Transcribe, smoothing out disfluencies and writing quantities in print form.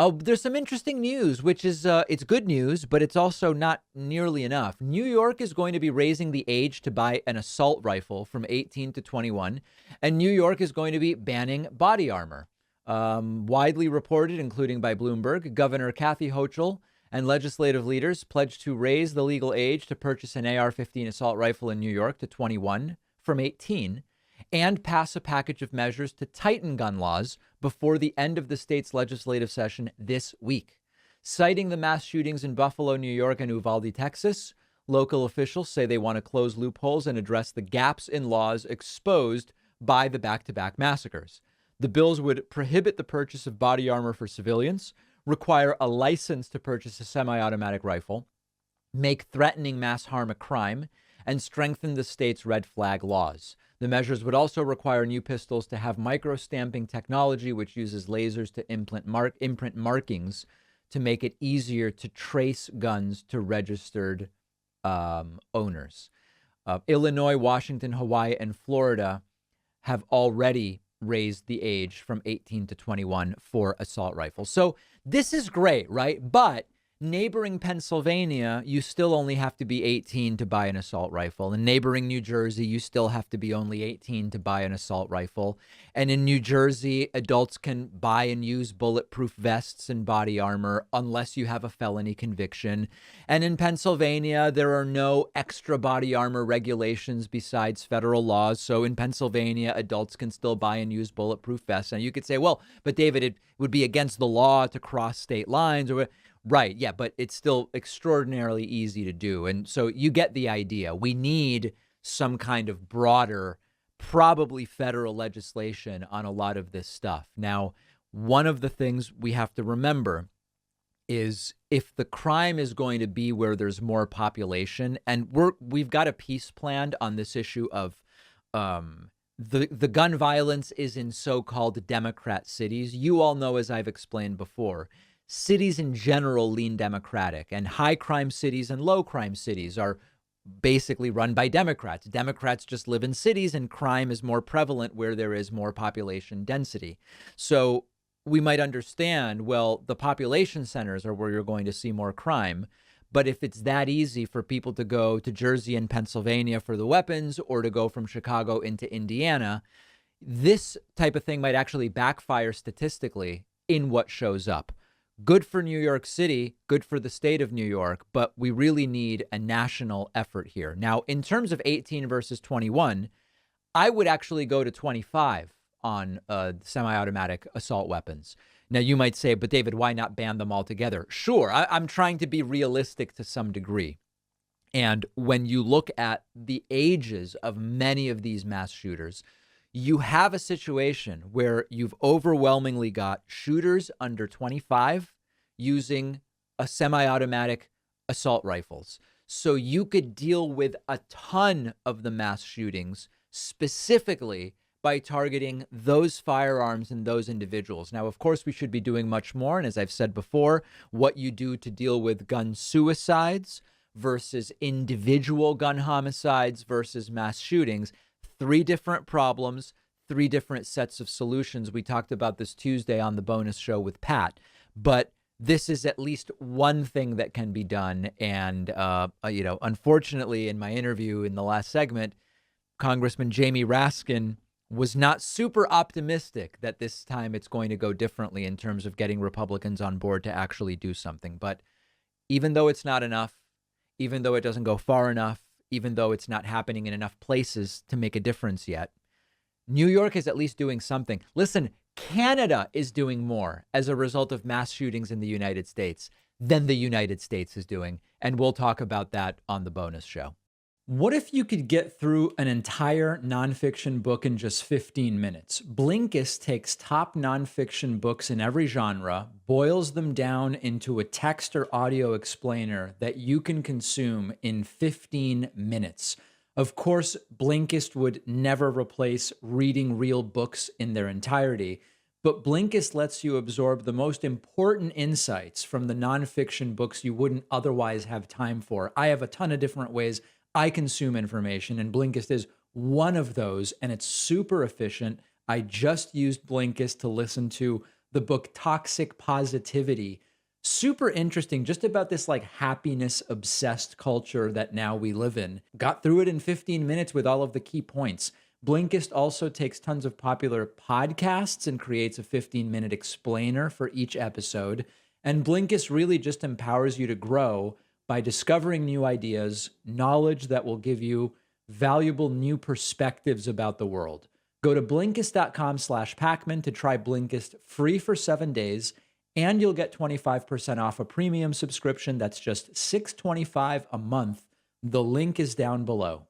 Oh, there's some interesting news, which is it's good news, but it's also not nearly enough. New York is going to be raising the age to buy an assault rifle from 18 to 21, and New York is going to be banning body armor. Widely reported, including by Bloomberg, Governor Kathy Hochul and legislative leaders pledged to raise the legal age to purchase an AR-15 assault rifle in New York to 21 from 18 and pass a package of measures to tighten gun laws before the end of the state's legislative session this week. Citing the mass shootings in Buffalo, New York, and Uvalde, Texas, local officials say they want to close loopholes and address the gaps in laws exposed by the back-to-back massacres. The bills would prohibit the purchase of body armor for civilians, require a license to purchase a semi-automatic rifle, make threatening mass harm a crime, and strengthen the state's red flag laws. The measures would also require new pistols to have micro-stamping technology, which uses lasers to imprint markings to make it easier to trace guns to registered owners. Illinois, Washington, Hawaii, and Florida have already raised the age from 18 to 21 for assault rifles. So this is great, right? But neighboring Pennsylvania, you still only have to be 18 to buy an assault rifle. In neighboring New Jersey, you still have to be only 18 to buy an assault rifle. And in New Jersey, adults can buy and use bulletproof vests and body armor unless you have a felony conviction. And in Pennsylvania, there are no extra body armor regulations besides federal laws. So in Pennsylvania, adults can still buy and use bulletproof vests. And you could say, well, but David, it would be against the law to cross state lines or right. Yeah, but it's still extraordinarily easy to do. And so you get the idea. We need some kind of broader, probably federal legislation on a lot of this stuff. Now, one of the things we have to remember is if the crime is going to be where there's more population, and we've got a piece planned on this issue of the gun violence is in so-called Democrat cities. You all know, as I've explained before, cities in general lean Democratic, and high crime cities and low crime cities are basically run by Democrats. Democrats just live in cities, and crime is more prevalent where there is more population density. So we might understand, well, the population centers are where you're going to see more crime. But if it's that easy for people to go to Jersey and Pennsylvania for the weapons, or to go from Chicago into Indiana, this type of thing might actually backfire statistically in what shows up. Good for New York City, good for the state of New York, but we really need a national effort here. Now, in terms of 18 versus 21, I would actually go to 25 on semi-automatic assault weapons. Now, you might say, but David, why not ban them altogether? Sure, I'm trying to be realistic to some degree. And when you look at the ages of many of these mass shooters, you have a situation where you've overwhelmingly got shooters under 25 using a semi-automatic assault rifles. So you could deal with a ton of the mass shootings specifically by targeting those firearms and those individuals. Now, of course, we should be doing much more. And as I've said before, what you do to deal with gun suicides versus individual gun homicides versus mass shootings, three different problems, three different sets of solutions. We talked about this Tuesday on the bonus show with Pat, but this is at least one thing that can be done. And, unfortunately, in my interview in the last segment, Congressman Jamie Raskin was not super optimistic that this time it's going to go differently in terms of getting Republicans on board to actually do something. But even though it's not enough, even though it doesn't go far enough, even though it's not happening in enough places to make a difference yet, New York is at least doing something. Listen, Canada is doing more as a result of mass shootings in the United States than the United States is doing. And we'll talk about that on the bonus show. What if you could get through an entire nonfiction book in just 15 minutes? Blinkist takes top nonfiction books in every genre, boils them down into a text or audio explainer that you can consume in 15 minutes. Of course, Blinkist would never replace reading real books in their entirety, but Blinkist lets you absorb the most important insights from the nonfiction books you wouldn't otherwise have time for. I have a ton of different ways I consume information, and Blinkist is one of those, and it's super efficient. I just used Blinkist to listen to the book Toxic Positivity. Super interesting, just about this like happiness obsessed culture that now we live in. Got through it in 15 minutes with all of the key points. Blinkist also takes tons of popular podcasts and creates a 15-minute explainer for each episode. And Blinkist really just empowers you to grow by discovering new ideas, knowledge that will give you valuable new perspectives about the world. Go to Blinkist.com/Pacman to try Blinkist free for 7 days, and you'll get 25% off a premium subscription that's just $6.25 a month. The link is down below.